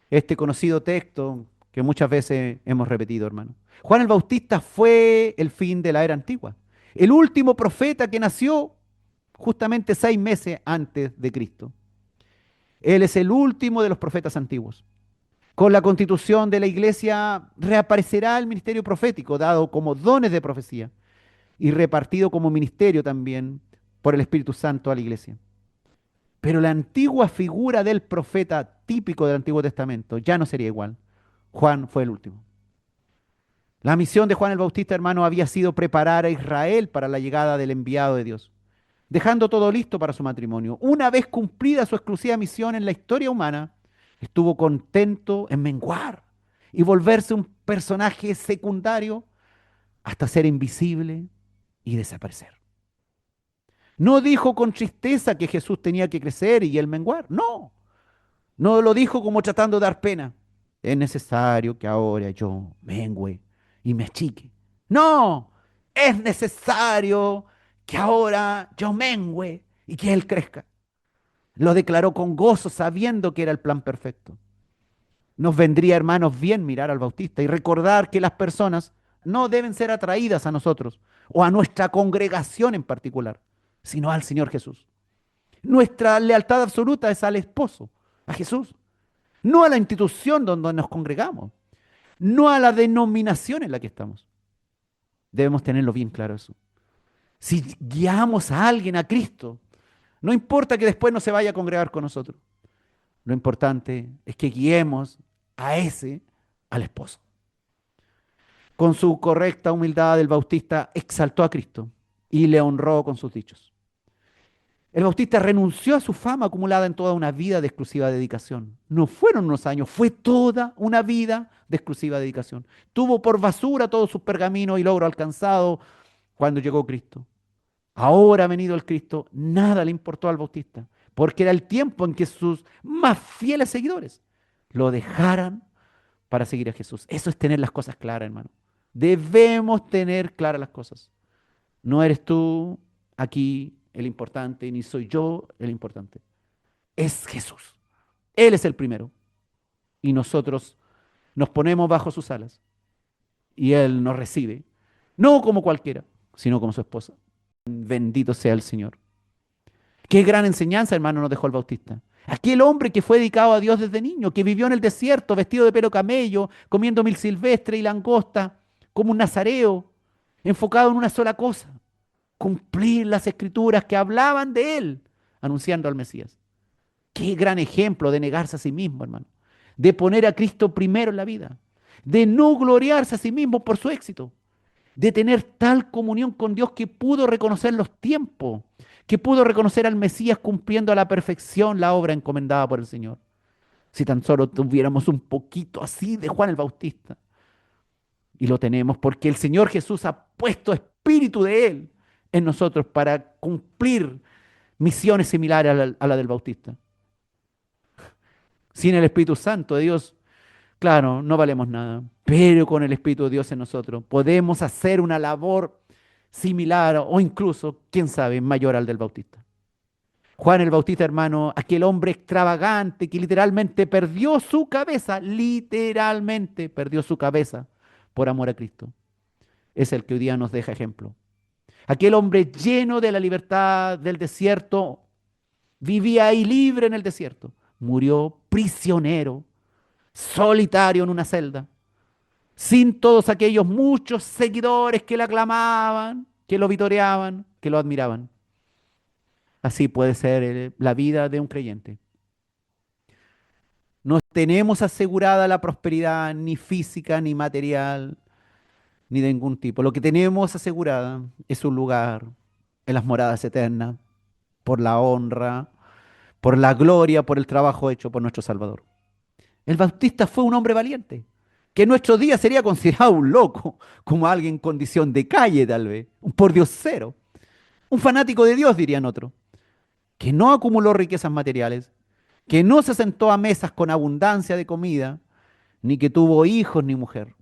Este conocido texto que muchas veces hemos repetido, hermano. Juan el Bautista fue el fin de la era antigua. El último profeta que nació justamente 6 meses antes de Cristo. Él es el último de los profetas antiguos. Con la constitución de la iglesia reaparecerá el ministerio profético, dado como dones de profecía y repartido como ministerio también por el Espíritu Santo a la iglesia. Pero la antigua figura del profeta típico del Antiguo Testamento ya no sería igual. Juan fue el último. La misión de Juan el Bautista, hermano, había sido preparar a Israel para la llegada del enviado de Dios, dejando todo listo para su matrimonio. Una vez cumplida su exclusiva misión en la historia humana, estuvo contento en menguar y volverse un personaje secundario hasta ser invisible y desaparecer. No dijo con tristeza que Jesús tenía que crecer y él menguar. No, no lo dijo como tratando de dar pena. Es necesario que ahora yo mengüe y me achique. No, es necesario que ahora yo mengüe y que él crezca. Lo declaró con gozo, sabiendo que era el plan perfecto. Nos vendría, hermanos, bien mirar al Bautista y recordar que las personas no deben ser atraídas a nosotros o a nuestra congregación en particular, sino al Señor Jesús. Nuestra lealtad absoluta es al esposo, a Jesús, no a la institución donde nos congregamos, no a la denominación en la que estamos. Debemos tenerlo bien claro eso. Si guiamos a alguien a Cristo, no importa que después no se vaya a congregar con nosotros. Lo importante es que guiemos a ese al esposo. Con su correcta humildad, el Bautista exaltó a Cristo y le honró con sus dichos. El Bautista renunció a su fama acumulada en toda una vida de exclusiva dedicación. No fueron unos años, fue toda una vida de exclusiva dedicación. Tuvo por basura todos sus pergaminos y logros alcanzados cuando llegó Cristo. Ahora ha venido el Cristo, nada le importó al Bautista, porque era el tiempo en que sus más fieles seguidores lo dejaran para seguir a Jesús. Eso es tener las cosas claras, hermano. Debemos tener claras las cosas. No eres tú aquí el importante, ni soy yo el importante. Es Jesús. Él es el primero. Y nosotros nos ponemos bajo sus alas. Y Él nos recibe. No como cualquiera, sino como su esposa. Bendito sea el Señor. Qué gran enseñanza, hermano, nos dejó el Bautista. Aquel hombre que fue dedicado a Dios desde niño, que vivió en el desierto, vestido de pelo camello, comiendo mil silvestre y langosta, como un nazareo, enfocado en una sola cosa, cumplir las escrituras que hablaban de él, anunciando al Mesías. Qué gran ejemplo de negarse a sí mismo, hermano. De poner a Cristo primero en la vida. De no gloriarse a sí mismo por su éxito. De tener tal comunión con Dios que pudo reconocer los tiempos, que pudo reconocer al Mesías cumpliendo a la perfección la obra encomendada por el Señor. Si tan solo tuviéramos un poquito así de Juan el Bautista. Y lo tenemos porque el Señor Jesús ha puesto espíritu de Él en nosotros para cumplir misiones similares a la del Bautista. Sin el Espíritu Santo de Dios, claro, no valemos nada, pero con el Espíritu de Dios en nosotros podemos hacer una labor similar o incluso, quién sabe, mayor al del Bautista. Juan el Bautista, hermano, aquel hombre extravagante que literalmente perdió su cabeza por amor a Cristo. Es el que hoy día nos deja ejemplo. Aquel hombre lleno de la libertad del desierto, vivía ahí libre en el desierto. Murió prisionero, solitario en una celda, sin todos aquellos muchos seguidores que le aclamaban, que lo vitoreaban, que lo admiraban. Así puede ser la vida de un creyente. No tenemos asegurada la prosperidad ni física, ni material, ni de ningún tipo. Lo que tenemos asegurada es un lugar en las moradas eternas, por la honra, por la gloria, por el trabajo hecho por nuestro Salvador. El Bautista fue un hombre valiente, que en nuestros días sería considerado un loco, como alguien en condición de calle tal vez, un pordiosero, un fanático de Dios, dirían otros, que no acumuló riquezas materiales, que no se sentó a mesas con abundancia de comida, ni que tuvo hijos ni mujer,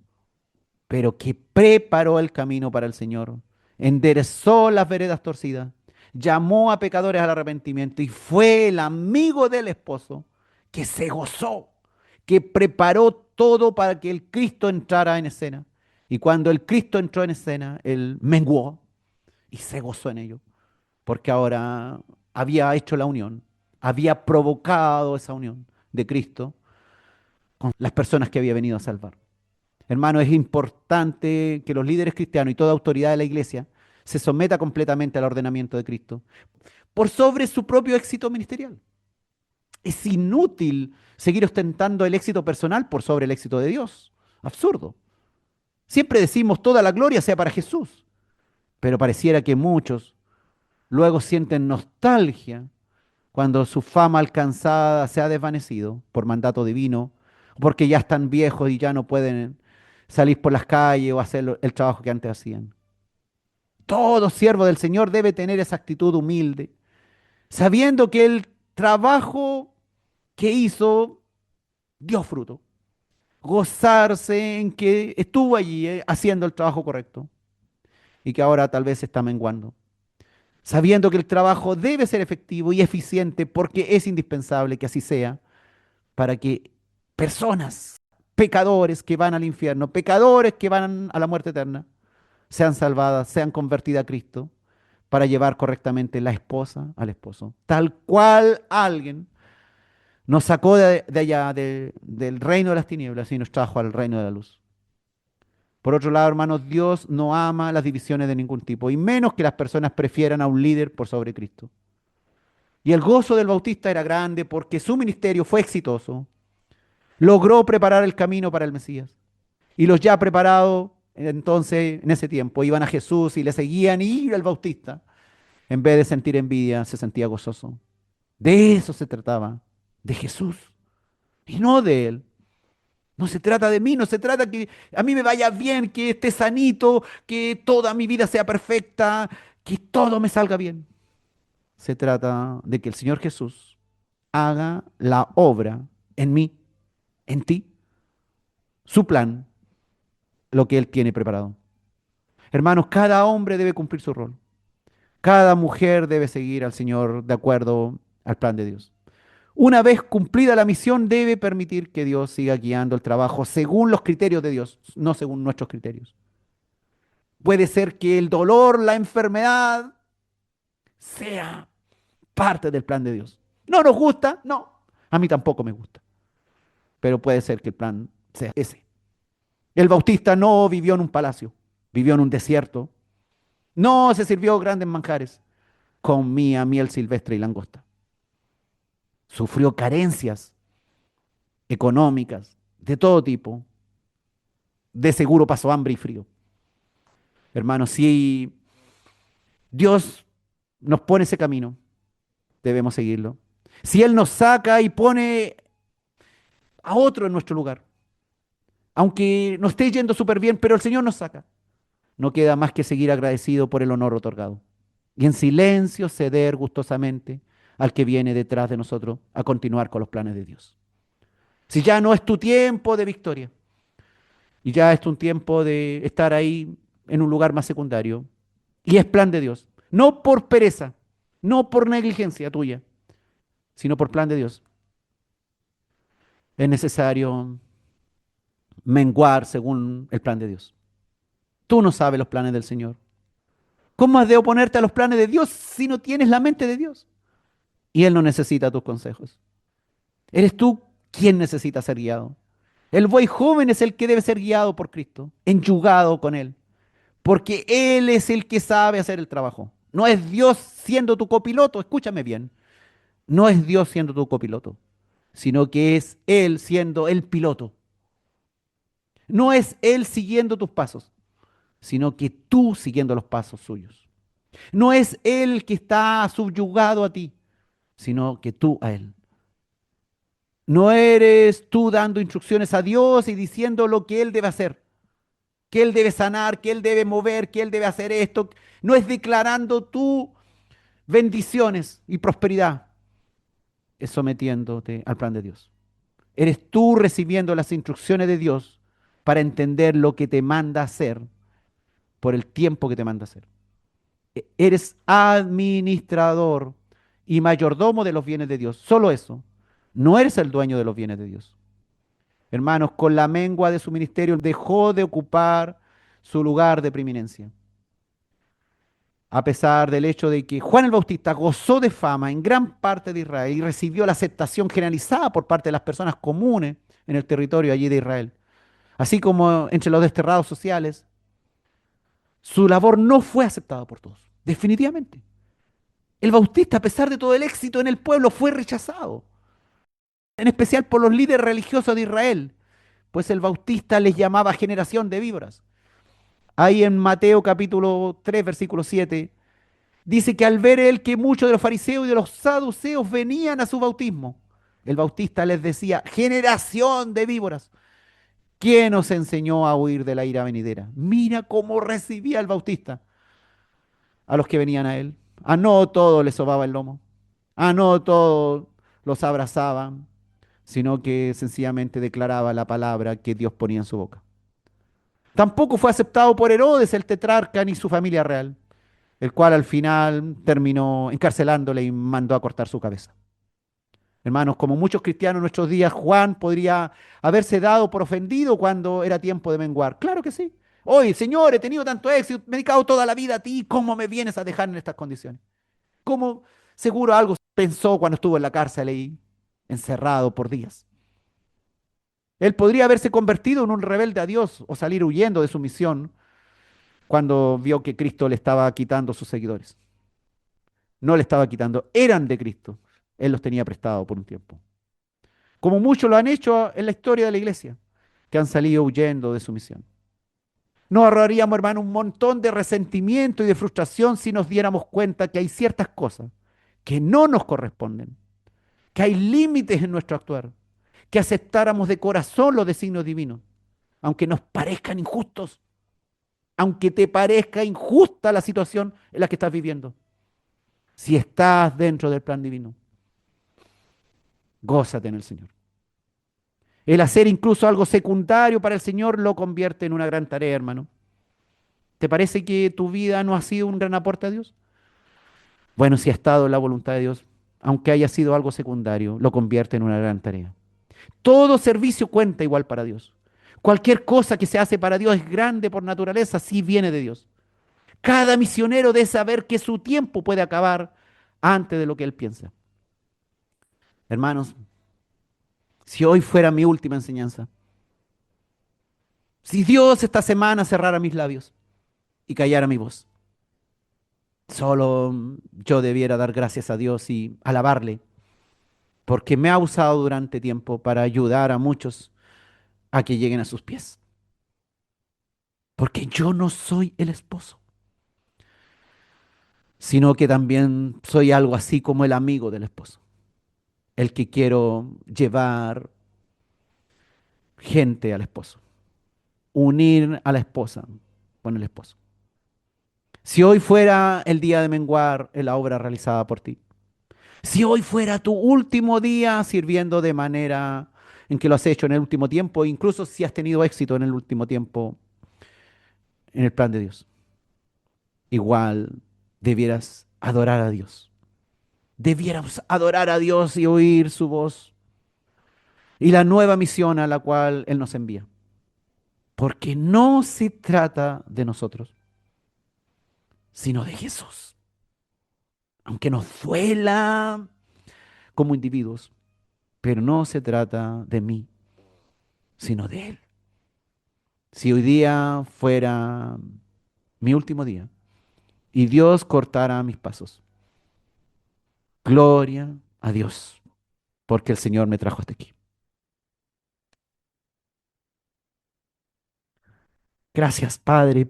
pero que preparó el camino para el Señor, enderezó las veredas torcidas, llamó a pecadores al arrepentimiento y fue el amigo del esposo que se gozó, que preparó todo para que el Cristo entrara en escena. Y cuando el Cristo entró en escena, él menguó y se gozó en ello, porque ahora había hecho la unión, había provocado esa unión de Cristo con las personas que había venido a salvar. Hermano, es importante que los líderes cristianos y toda autoridad de la iglesia se someta completamente al ordenamiento de Cristo por sobre su propio éxito ministerial. Es inútil seguir ostentando el éxito personal por sobre el éxito de Dios. Absurdo. Siempre decimos toda la gloria sea para Jesús, pero pareciera que muchos luego sienten nostalgia cuando su fama alcanzada se ha desvanecido por mandato divino, porque ya están viejos y ya no pueden salir por las calles o hacer el trabajo que antes hacían. Todo siervo del Señor debe tener esa actitud humilde, sabiendo que el trabajo que hizo dio fruto. Gozarse en que estuvo allí haciendo el trabajo correcto y que ahora tal vez está menguando. Sabiendo que el trabajo debe ser efectivo y eficiente porque es indispensable que así sea para que personas, pecadores que van al infierno, pecadores que van a la muerte eterna, sean salvadas, sean convertidas a Cristo para llevar correctamente la esposa al esposo. Tal cual alguien nos sacó de allá, del reino de las tinieblas y nos trajo al reino de la luz. Por otro lado, hermanos, Dios no ama las divisiones de ningún tipo, y menos que las personas prefieran a un líder por sobre Cristo. Y el gozo del Bautista era grande porque su ministerio fue exitoso. Logró preparar el camino para el Mesías. Y los ya preparados, entonces, en ese tiempo, iban a Jesús y le seguían y el Bautista, en vez de sentir envidia, se sentía gozoso. De eso se trataba, de Jesús, y no de él. No se trata de mí, no se trata que a mí me vaya bien, que esté sanito, que toda mi vida sea perfecta, que todo me salga bien. Se trata de que el Señor Jesús haga la obra en mí, en ti, su plan, lo que Él tiene preparado. Hermanos, cada hombre debe cumplir su rol. Cada mujer debe seguir al Señor de acuerdo al plan de Dios. Una vez cumplida la misión, debe permitir que Dios siga guiando el trabajo según los criterios de Dios, no según nuestros criterios. Puede ser que el dolor, la enfermedad, sea parte del plan de Dios. ¿No nos gusta? No. A mí tampoco me gusta. Pero puede ser que el plan sea ese. El Bautista no vivió en un palacio, vivió en un desierto. No se sirvió grandes manjares. Comía miel silvestre y langosta. Sufrió carencias económicas de todo tipo. De seguro pasó hambre y frío. Hermanos, si Dios nos pone ese camino, debemos seguirlo. Si Él nos saca y pone a otro en nuestro lugar, aunque no esté yendo súper bien, pero el Señor nos saca, no queda más que seguir agradecido por el honor otorgado. Y en silencio ceder gustosamente al que viene detrás de nosotros a continuar con los planes de Dios. Si ya no es tu tiempo de victoria y ya es un tiempo de estar ahí en un lugar más secundario, y es plan de Dios, no por pereza, no por negligencia tuya, sino por plan de Dios. Es necesario menguar según el plan de Dios. Tú no sabes los planes del Señor. ¿Cómo has de oponerte a los planes de Dios si no tienes la mente de Dios? Y Él no necesita tus consejos. Eres tú quien necesita ser guiado. El buey joven es el que debe ser guiado por Cristo, enyugado con Él, porque Él es el que sabe hacer el trabajo. No es Dios siendo tu copiloto, escúchame bien, no es Dios siendo tu copiloto, sino que es Él siendo el piloto. No es Él siguiendo tus pasos, sino que tú siguiendo los pasos suyos. No es Él que está subyugado a ti, sino que tú a Él. No eres tú dando instrucciones a Dios y diciendo lo que Él debe hacer, que Él debe sanar, que Él debe mover, que Él debe hacer esto. No es declarando tú bendiciones y prosperidad, es sometiéndote al plan de Dios. Eres tú recibiendo las instrucciones de Dios para entender lo que te manda hacer por el tiempo que te manda hacer. Eres administrador y mayordomo de los bienes de Dios. Solo eso. No eres el dueño de los bienes de Dios. Hermanos, con la mengua de su ministerio dejó de ocupar su lugar de preeminencia. A pesar del hecho de que Juan el Bautista gozó de fama en gran parte de Israel y recibió la aceptación generalizada por parte de las personas comunes en el territorio allí de Israel, así como entre los desterrados sociales, su labor no fue aceptada por todos, definitivamente. El Bautista, a pesar de todo el éxito en el pueblo, fue rechazado, en especial por los líderes religiosos de Israel, pues el Bautista les llamaba generación de víboras. Ahí en Mateo capítulo 3, versículo 7, dice que al ver él que muchos de los fariseos y de los saduceos venían a su bautismo, el Bautista les decía, generación de víboras, ¿quién os enseñó a huir de la ira venidera? Mira cómo recibía el Bautista a los que venían a él. A no todos les sobaba el lomo, a no todos los abrazaban, sino que sencillamente declaraba la palabra que Dios ponía en su boca. Tampoco fue aceptado por Herodes el tetrarca ni su familia real, el cual al final terminó encarcelándole y mandó a cortar su cabeza. Hermanos, como muchos cristianos en nuestros días, Juan podría haberse dado por ofendido cuando era tiempo de menguar. Claro que sí. Hoy, Señor, he tenido tanto éxito, me he dedicado toda la vida a ti, ¿cómo me vienes a dejar en estas condiciones? ¿Cómo seguro algo pensó cuando estuvo en la cárcel ahí, encerrado por días? Él podría haberse convertido en un rebelde a Dios o salir huyendo de su misión cuando vio que Cristo le estaba quitando sus seguidores. No le estaba quitando, eran de Cristo. Él los tenía prestados por un tiempo. Como muchos lo han hecho en la historia de la iglesia, que han salido huyendo de su misión. Nos ahorraríamos, hermano, un montón de resentimiento y de frustración si nos diéramos cuenta que hay ciertas cosas que no nos corresponden, que hay límites en nuestro actuar, que aceptáramos de corazón los designios divinos, aunque nos parezcan injustos, aunque te parezca injusta la situación en la que estás viviendo. Si estás dentro del plan divino, gózate en el Señor. El hacer incluso algo secundario para el Señor lo convierte en una gran tarea, hermano. ¿Te parece que tu vida no ha sido un gran aporte a Dios? Bueno, si ha estado en la voluntad de Dios, aunque haya sido algo secundario, lo convierte en una gran tarea. Todo servicio cuenta igual para Dios. Cualquier cosa que se hace para Dios es grande por naturaleza, si viene de Dios. Cada misionero debe saber que su tiempo puede acabar antes de lo que él piensa. Hermanos, si hoy fuera mi última enseñanza, si Dios esta semana cerrara mis labios y callara mi voz, solo yo debiera dar gracias a Dios y alabarle, porque me ha usado durante tiempo para ayudar a muchos a que lleguen a sus pies. Porque yo no soy el esposo, sino que también soy algo así como el amigo del esposo, el que quiero llevar gente al esposo, unir a la esposa con el esposo. Si hoy fuera el día de menguar en la obra realizada por ti, si hoy fuera tu último día sirviendo de manera en que lo has hecho en el último tiempo, incluso si has tenido éxito en el último tiempo en el plan de Dios, igual debieras adorar a Dios. Debiéramos adorar a Dios y oír su voz y la nueva misión a la cual Él nos envía. Porque no se trata de nosotros, sino de Jesús. Aunque nos duela como individuos, pero no se trata de mí, sino de Él. Si hoy día fuera mi último día y Dios cortara mis pasos, gloria a Dios, porque el Señor me trajo hasta aquí. Gracias, Padre,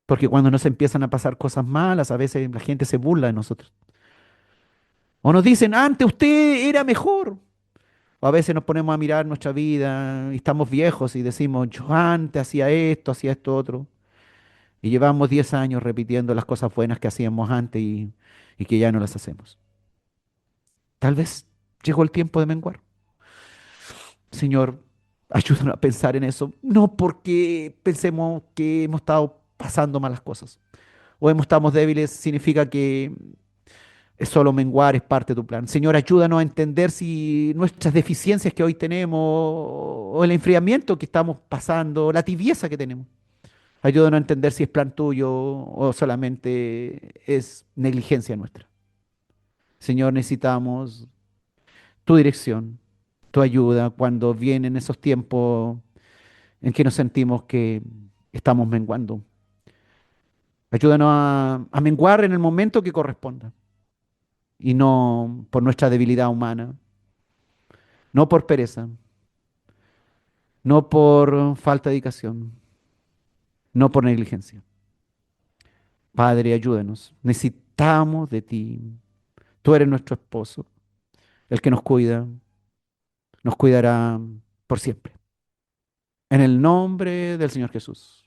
porque cuando nos empiezan a pasar cosas malas, a veces la gente se burla de nosotros. O nos dicen, antes usted era mejor. O a veces nos ponemos a mirar nuestra vida y estamos viejos y decimos, yo antes hacía esto otro. Y llevamos 10 años repitiendo las cosas buenas que hacíamos antes y que ya no las hacemos. Tal vez llegó el tiempo de menguar. Señor, ayúdanos a pensar en eso. No porque pensemos que hemos estado pasando malas cosas o hemos estado débiles, significa que Es solo menguar, es parte de tu plan. Señor, ayúdanos a entender si nuestras deficiencias que hoy tenemos, o el enfriamiento que estamos pasando, la tibieza que tenemos. Ayúdanos a entender si es plan tuyo o solamente es negligencia nuestra. Señor, necesitamos tu dirección, tu ayuda cuando vienen esos tiempos en que nos sentimos que estamos menguando. Ayúdanos a menguar en el momento que corresponda y no por nuestra debilidad humana, no por pereza, no por falta de dedicación, no por negligencia. Padre, ayúdanos. Necesitamos de ti. Tú eres nuestro esposo, el que nos cuidará por siempre. En el nombre del Señor Jesús.